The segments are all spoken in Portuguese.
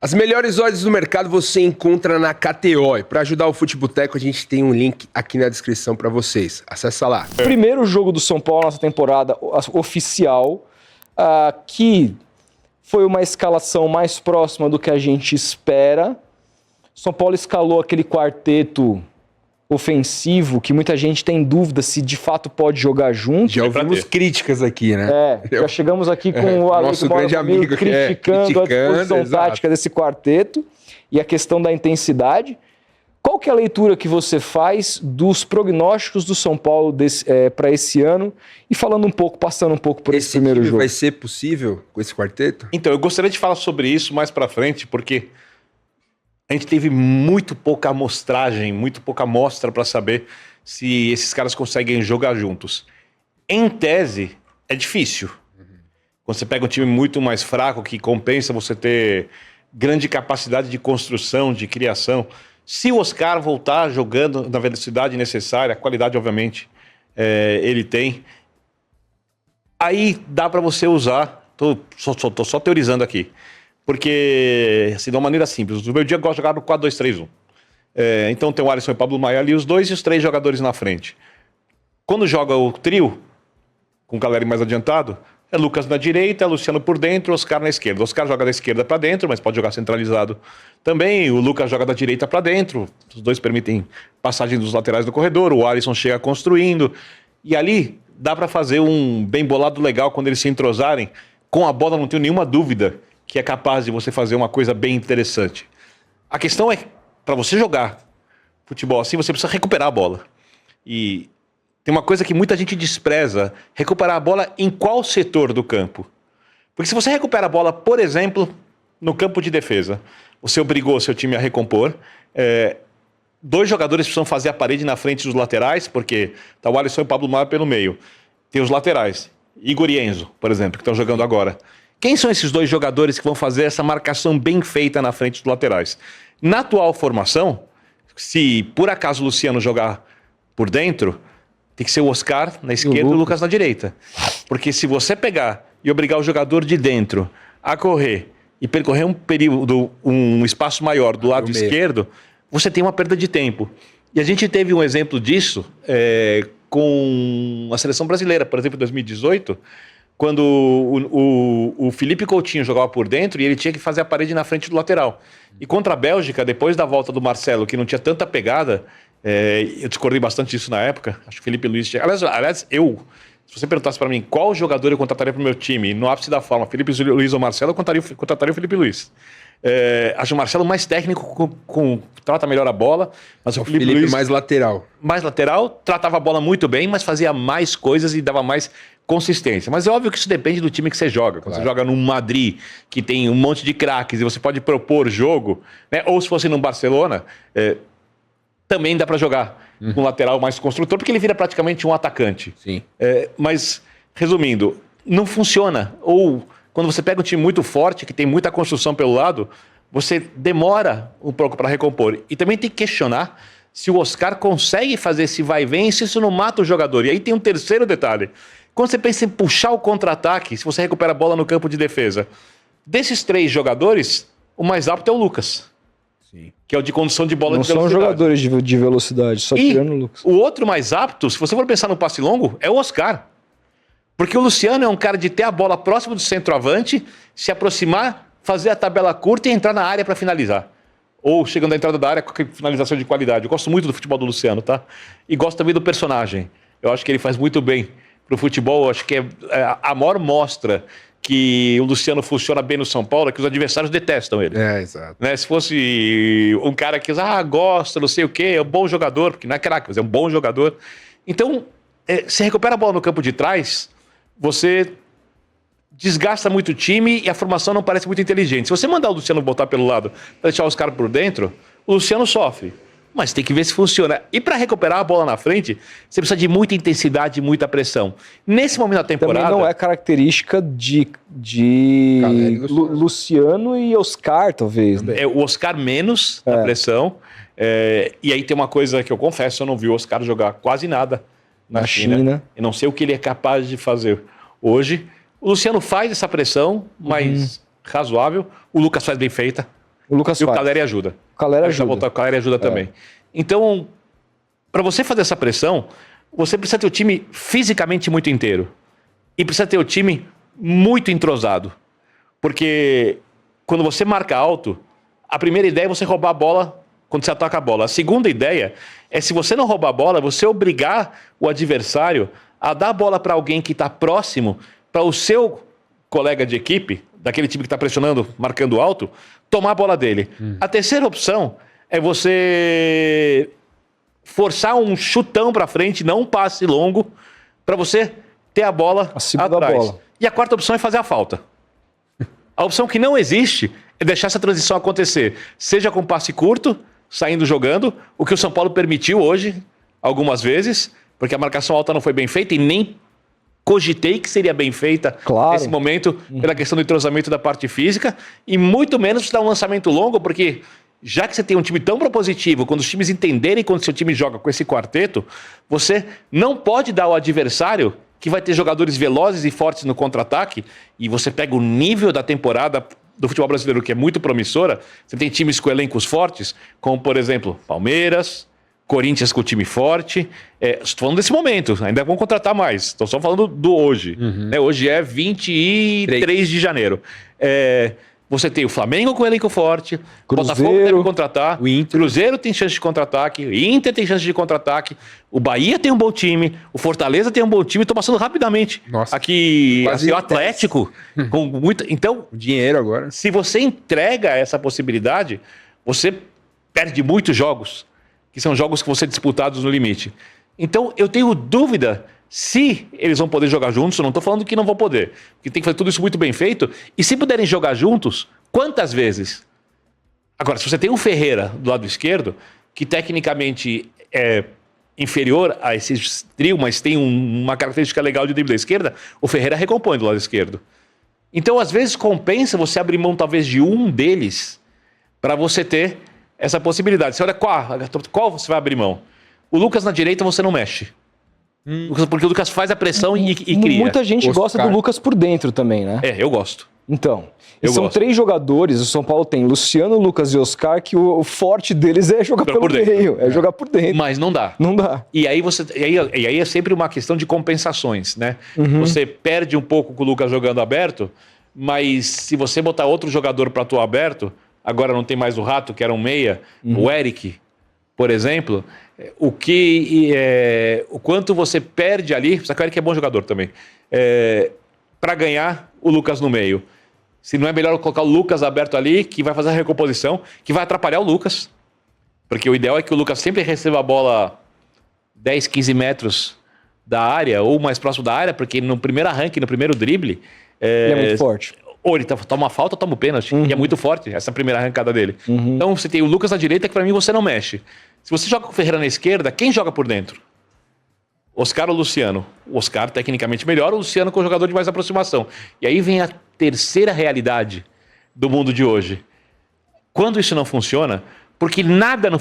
As melhores odds do mercado você encontra na KTO. E para ajudar o Futeboteco, a gente tem um link aqui na descrição para vocês. Acessa lá. Primeiro jogo do São Paulo, nossa temporada oficial, que foi uma escalação mais próxima do que a gente espera. São Paulo escalou aquele quarteto ofensivo que muita gente tem dúvida se de fato pode jogar junto. Já ouvimos críticas aqui, né? Já chegamos aqui com o nosso grande amigo criticando a disposição tática desse quarteto e a questão da intensidade. Qual que é a leitura que você faz dos prognósticos do São Paulo para esse ano? E passando um pouco por esse primeiro jogo. Vai ser possível com esse quarteto? Então, eu gostaria de falar sobre isso mais para frente, porque a gente teve muito pouca amostragem, muito pouca amostra para saber se esses caras conseguem jogar juntos. Em tese, é difícil. Quando você pega um time muito mais fraco, que compensa você ter grande capacidade de construção, de criação. Se o Oscar voltar jogando na velocidade necessária, a qualidade, obviamente, ele tem, aí dá para você usar. Tô só teorizando aqui. Porque, assim, de uma maneira simples, no meu dia eu gosto de jogar no 4-2-3-1. Então tem o Alisson e o Pablo Maia ali, os dois e os três jogadores na frente. Quando joga o trio, com o Caleri mais adiantado, é Lucas na direita, Luciano por dentro, Oscar na esquerda. O Oscar joga da esquerda para dentro, mas pode jogar centralizado também. O Lucas joga da direita para dentro. Os dois permitem passagem dos laterais do corredor. O Alisson chega construindo. E ali dá para fazer um bem bolado legal quando eles se entrosarem. Com a bola, não tenho nenhuma dúvida que é capaz de você fazer uma coisa bem interessante. A questão é, para você jogar futebol assim, você precisa recuperar a bola. E tem uma coisa que muita gente despreza: recuperar a bola em qual setor do campo? Porque se você recupera a bola, por exemplo, no campo de defesa, você obrigou seu time a recompor, dois jogadores precisam fazer a parede na frente dos laterais, porque tá o Alisson e o Pablo Maia pelo meio. Tem os laterais, Igor e Enzo, por exemplo, que estão jogando agora. Quem são esses dois jogadores que vão fazer essa marcação bem feita na frente dos laterais? Na atual formação, se por acaso o Luciano jogar por dentro, tem que ser o Oscar na esquerda e o Lucas na direita. Porque se você pegar e obrigar o jogador de dentro a correr e percorrer um espaço maior do lado esquerdo, você tem uma perda de tempo. E a gente teve um exemplo disso com a seleção brasileira, por exemplo, em 2018, quando o Felipe Coutinho jogava por dentro e ele tinha que fazer a parede na frente do lateral. E contra a Bélgica, depois da volta do Marcelo, que não tinha tanta pegada, eu discordei bastante disso na época, acho que o Felipe Luiz tinha... Aliás, se você perguntasse para mim qual jogador eu contrataria para o meu time, no ápice da forma, Felipe Luiz ou Marcelo, eu contrataria o Felipe Luiz. Acho o Marcelo mais técnico, trata melhor a bola, mas o Felipe Luiz mais lateral. Mais lateral, tratava a bola muito bem, mas fazia mais coisas e dava mais consistência. Mas é óbvio que isso depende do time que você joga. Quando você joga num Madrid, que tem um monte de craques, e você pode propor jogo, né? Ou se fosse num Barcelona, também dá para jogar com um lateral mais construtor, porque ele vira praticamente um atacante. Sim. Mas, resumindo, não funciona. Ou quando você pega um time muito forte, que tem muita construção pelo lado, você demora um pouco para recompor. E também tem que questionar se o Oscar consegue fazer esse vai e vem, se isso não mata o jogador. E aí tem um terceiro detalhe. Quando você pensa em puxar o contra-ataque, se você recupera a bola no campo de defesa, desses três jogadores, o mais apto é o Lucas. Sim. Que é o de condução de bola não de velocidade. Não são jogadores de velocidade, só tirando o Lucas. O outro mais apto, se você for pensar no passe longo, é o Oscar. Porque o Luciano é um cara de ter a bola próximo do centroavante, se aproximar, fazer a tabela curta e entrar na área para finalizar. Ou chegando à entrada da área com finalização de qualidade. Eu gosto muito do futebol do Luciano, tá? E gosto também do personagem. Eu acho que ele faz muito bem pro futebol. Eu acho que a maior mostra que o Luciano funciona bem no São Paulo é que os adversários detestam ele. Exato. Né? Se fosse um cara que gosta, não sei o quê, é um bom jogador, porque não é craque, mas é um bom jogador. Então, você recupera a bola no campo de trás, você desgasta muito o time e a formação não parece muito inteligente. Se você mandar o Luciano botar pelo lado para deixar os caras por dentro, o Luciano sofre. Mas tem que ver se funciona. E para recuperar a bola na frente, você precisa de muita intensidade e muita pressão. Nesse momento da temporada... Também não é característica de Luciano e Oscar, talvez. Né? O Oscar menos na pressão. E aí tem uma coisa que eu confesso, eu não vi o Oscar jogar quase nada na China. Eu não sei o que ele é capaz de fazer hoje. O Luciano faz essa pressão, mas razoável. O Lucas faz bem feita. O Lucas E o faz. Caleri ajuda. O Caleri Aí já ajuda. botar o Caleri ajuda também. Então, para você fazer essa pressão, você precisa ter o time fisicamente muito inteiro. E precisa ter o time muito entrosado. Porque quando você marca alto, a primeira ideia é você roubar a bola quando você ataca a bola. A segunda ideia é, se você não roubar a bola, você obrigar o adversário a dar a bola para alguém que está próximo, para o seu colega de equipe, daquele time que está pressionando, marcando alto, tomar a bola dele. A terceira opção é você forçar um chutão para frente, não um passe longo, para você ter a bola Acima da atrás. bola. E a quarta opção é fazer a falta. A opção que não existe é deixar essa transição acontecer, seja com passe curto, saindo jogando, o que o São Paulo permitiu hoje, algumas vezes, porque a marcação alta não foi bem feita e nem cogitei que seria bem feita Claro. nesse momento, pela questão do entrosamento da parte física, e muito menos dar um lançamento longo, porque já que você tem um time tão propositivo, quando os times entenderem quando seu time joga com esse quarteto, você não pode dar ao adversário, que vai ter jogadores velozes e fortes no contra-ataque, e você pega o nível da temporada do futebol brasileiro, que é muito promissora, você tem times com elencos fortes, como, por exemplo, Palmeiras, Corinthians com time forte. Estou falando desse momento, ainda vão contratar mais. Estou só falando do hoje. Né? Hoje é 23 de janeiro. Você tem o Flamengo com elenco forte, Cruzeiro, Botafogo deve contratar, o Inter. Cruzeiro tem chance de contra-ataque, o Inter tem chance de contra-ataque, o Bahia tem um bom time, o Fortaleza tem um bom time. Estou passando rapidamente. Nossa, Aqui, quase assim, o Atlético, com muito. Então, O dinheiro agora. se você entrega essa possibilidade, você perde muitos jogos, que são jogos que vão ser disputados no limite. Então, eu tenho dúvida se eles vão poder jogar juntos. Eu não estou falando que não vão poder, porque tem que fazer tudo isso muito bem feito. E se puderem jogar juntos, quantas vezes? Agora, se você tem um Ferreira do lado esquerdo, que tecnicamente é inferior a esse trio, mas tem uma característica legal de drible da esquerda, o Ferreira recompõe do lado esquerdo. Então, às vezes, compensa você abrir mão, talvez, de um deles para você ter essa possibilidade. Você olha qual você vai abrir mão. O Lucas na direita você não mexe. Porque o Lucas faz a pressão e cria. Muita gente Oscar. gosta do Lucas por dentro também, né? Eu gosto. Então, Eu são gosto. 3 jogadores, o São Paulo tem Luciano, Lucas e Oscar, que o forte deles é jogar pelo por dentro. meio, é jogar por dentro. Mas não dá. Não dá. E aí é sempre uma questão de compensações, né? Você perde um pouco com o Lucas jogando aberto, mas se você botar outro jogador para atuar aberto, agora não tem mais o Rato, que era um meia, o Eric, por exemplo, o quanto você perde ali, só que o Eric é bom jogador também, para ganhar o Lucas no meio. Se não é melhor colocar o Lucas aberto ali, que vai fazer a recomposição, que vai atrapalhar o Lucas. Porque o ideal é que o Lucas sempre receba a bola 10, 15 metros da área, ou mais próximo da área, porque no primeiro arranque, no primeiro drible... Ele é muito forte. Ou ele toma uma falta ou toma o pênalti. E é muito forte essa primeira arrancada dele. Então você tem o Lucas na direita, que pra mim você não mexe. Se você joga com o Ferreira na esquerda, quem joga por dentro? Oscar ou Luciano? O Oscar tecnicamente melhor, o Luciano com o jogador de mais aproximação. E aí vem a terceira realidade do mundo de hoje. Quando isso não funciona, porque nada no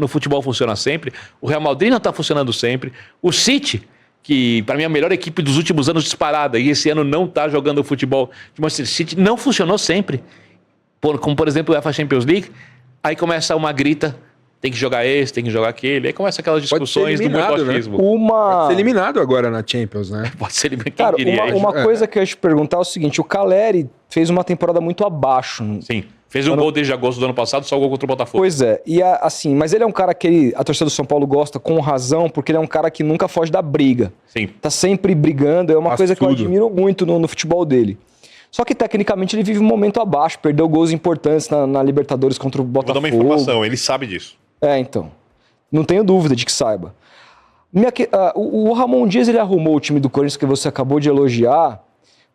futebol funciona sempre, o Real Madrid não está funcionando sempre, o City, que para mim é a melhor equipe dos últimos anos disparada, e esse ano não está jogando o futebol de Manchester City, não funcionou sempre. Como, por exemplo, o UEFA Champions League, aí começa uma grita, tem que jogar esse, tem que jogar aquele, aí começa aquelas discussões do muito achismo. Pode ser eliminado agora na Champions, né? Pode ser eliminado, Cara, quem diria. uma coisa que eu ia te perguntar é o seguinte, o Caleri fez uma temporada muito abaixo. Sim, fez um gol desde agosto do ano passado, só o gol contra o Botafogo. Pois é, e assim, mas ele é um cara que a torcida do São Paulo gosta com razão, porque ele é um cara que nunca foge da briga. Sim. Tá sempre brigando, é uma Faz coisa que eu tudo. admiro muito no futebol dele. Só que tecnicamente ele vive um momento abaixo, perdeu gols importantes na Libertadores contra o Vou dar Botafogo. uma informação, ele sabe disso. Então. Não tenho dúvida de que saiba. O Ramon Dias, ele arrumou o time do Corinthians, que você acabou de elogiar,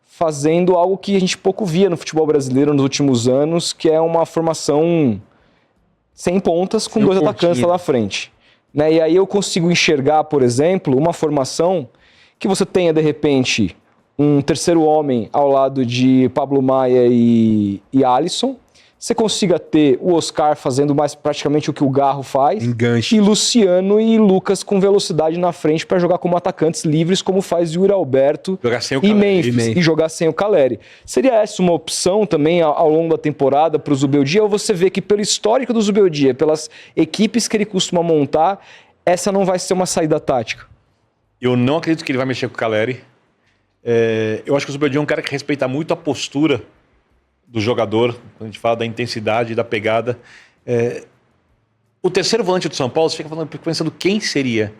fazendo algo que a gente pouco via no futebol brasileiro nos últimos anos, que é uma formação sem pontas, com Sem 2 pontinha. atacantes lá na frente. Né? E aí eu consigo enxergar, por exemplo, uma formação que você tenha, de repente, um terceiro homem ao lado de Pablo Maia e Alisson, você consiga ter o Oscar fazendo mais praticamente o que o Garro faz, Enganche. e Luciano e Lucas com velocidade na frente para jogar como atacantes livres, como faz Yuri Alberto Jogar sem o e Caleri. Memphis, e jogar sem o Caleri. Seria essa uma opção também ao longo da temporada para o Zubeldia, ou você vê que pelo histórico do Zubeldia, pelas equipes que ele costuma montar, essa não vai ser uma saída tática? Eu não acredito que ele vai mexer com o Caleri. Eu acho que o Zubeldia é um cara que respeita muito a postura do jogador, quando a gente fala da intensidade, da pegada. O terceiro volante do São Paulo, você fica pensando quem seria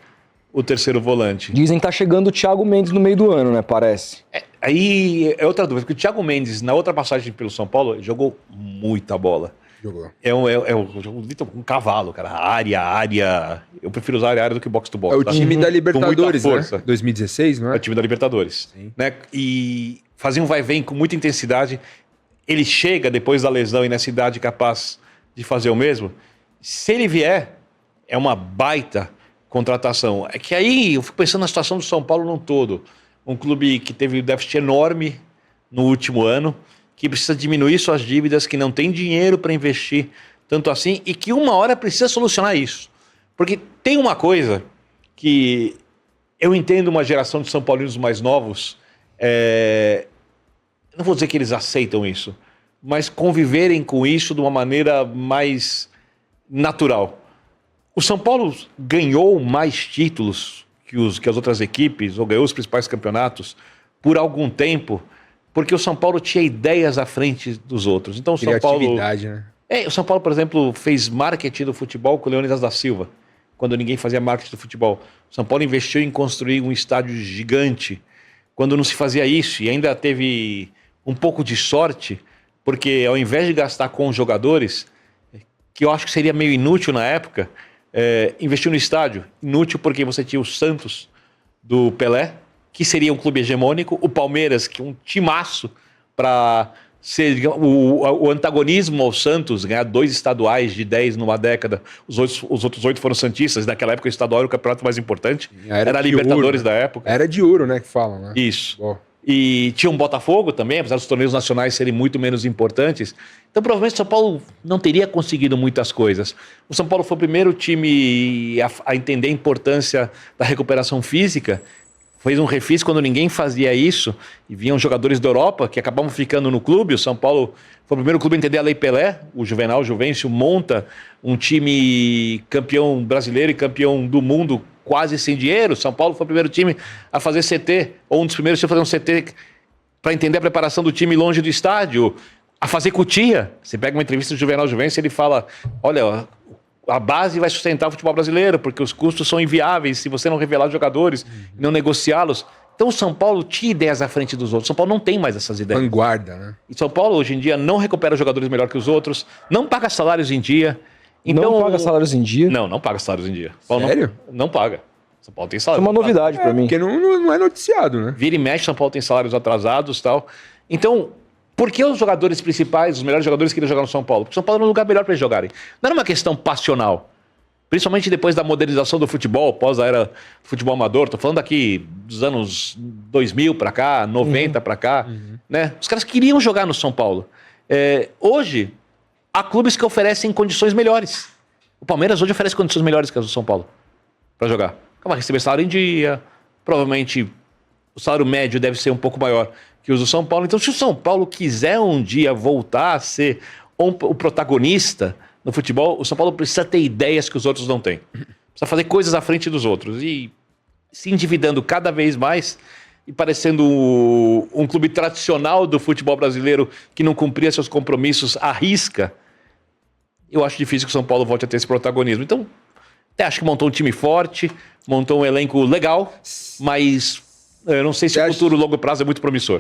o terceiro volante. Dizem que tá chegando o Thiago Mendes no meio do ano, né? Parece. Aí é outra dúvida, porque o Thiago Mendes, na outra passagem pelo São Paulo, ele jogou muita bola. Jogou. É um cavalo, cara. Área. Eu prefiro usar área do que box to box. É o tá? time da Com Libertadores, muita força. né? 2016, não É é? o time da Libertadores. Né? E fazia um vai-vem com muita intensidade. Ele chega depois da lesão e nessa idade capaz de fazer o mesmo. Se ele vier, é uma baita contratação. É que aí eu fico pensando na situação do São Paulo num todo. Um clube que teve um déficit enorme no último ano, que precisa diminuir suas dívidas, que não tem dinheiro para investir tanto assim e que uma hora precisa solucionar isso. Porque tem uma coisa que eu entendo uma geração de São Paulinos mais novos, não vou dizer que eles aceitam isso, mas conviverem com isso de uma maneira mais natural. O São Paulo ganhou mais títulos que as outras equipes, ou ganhou os principais campeonatos por algum tempo, porque o São Paulo tinha ideias à frente dos outros. Então o São Paulo, Criatividade, né? o São Paulo, por exemplo, fez marketing do futebol com o Leônidas da Silva, quando ninguém fazia marketing do futebol. O São Paulo investiu em construir um estádio gigante, quando não se fazia isso, e ainda teve um pouco de sorte, porque ao invés de gastar com os jogadores, que eu acho que seria meio inútil na época, investiu no estádio. Inútil porque você tinha o Santos do Pelé, que seria um clube hegemônico, o Palmeiras, que é um timaço para ser, digamos, o antagonismo ao Santos, ganhar 2 estaduais de 10 numa década, os outros 8 foram santistas, naquela época o estadual era o campeonato mais importante, era a Libertadores da época. Era de ouro, né, que falam, né? Isso. Bom. E tinha um Botafogo também, apesar dos torneios nacionais serem muito menos importantes. Então, provavelmente, o São Paulo não teria conseguido muitas coisas. O São Paulo foi o primeiro time a entender a importância da recuperação física. Fez um refis quando ninguém fazia isso. E vinham jogadores da Europa que acabavam ficando no clube. O São Paulo foi o primeiro clube a entender a Lei Pelé. O Juvenal Juvencio monta um time campeão brasileiro e campeão do mundo quase sem dinheiro. São Paulo foi o primeiro time a fazer CT, ou um dos primeiros a fazer um CT para entender a preparação do time longe do estádio, a fazer cutia. Você pega uma entrevista do Juvenal Juvencio e ele fala, olha, a base vai sustentar o futebol brasileiro, porque os custos são inviáveis se você não revelar os jogadores, não negociá-los. Então o São Paulo tinha ideias à frente dos outros. São Paulo não tem mais essas ideias. Vanguarda, né? E São Paulo hoje em dia não recupera jogadores melhor que os outros, não paga salários em dia. Então, não paga salários em dia? Não paga salários em dia. Paulo Sério? Não paga. São Paulo tem Isso é salário. uma novidade para mim. Porque não é noticiado, né? Vira e mexe, São Paulo tem salários atrasados e tal. Então, por que os jogadores principais, os melhores jogadores queriam jogar no São Paulo? Porque São Paulo era um lugar melhor para eles jogarem. Não era uma questão passional. Principalmente depois da modernização do futebol, pós a era do futebol amador. Estou falando aqui dos anos 2000 para cá, 90 para cá. Né? Os caras queriam jogar no São Paulo. Hoje, há clubes que oferecem condições melhores. O Palmeiras hoje oferece condições melhores que as do São Paulo para jogar. Vai receber salário em dia, provavelmente o salário médio deve ser um pouco maior que os do São Paulo. Então, se o São Paulo quiser um dia voltar a ser o protagonista no futebol, o São Paulo precisa ter ideias que os outros não têm. Precisa fazer coisas à frente dos outros. E se endividando cada vez mais e parecendo um clube tradicional do futebol brasileiro que não cumpria seus compromissos à risca, eu acho difícil que o São Paulo volte a ter esse protagonismo. Então, até acho que montou um time forte, montou um elenco legal, mas eu não sei se o futuro longo prazo é muito promissor.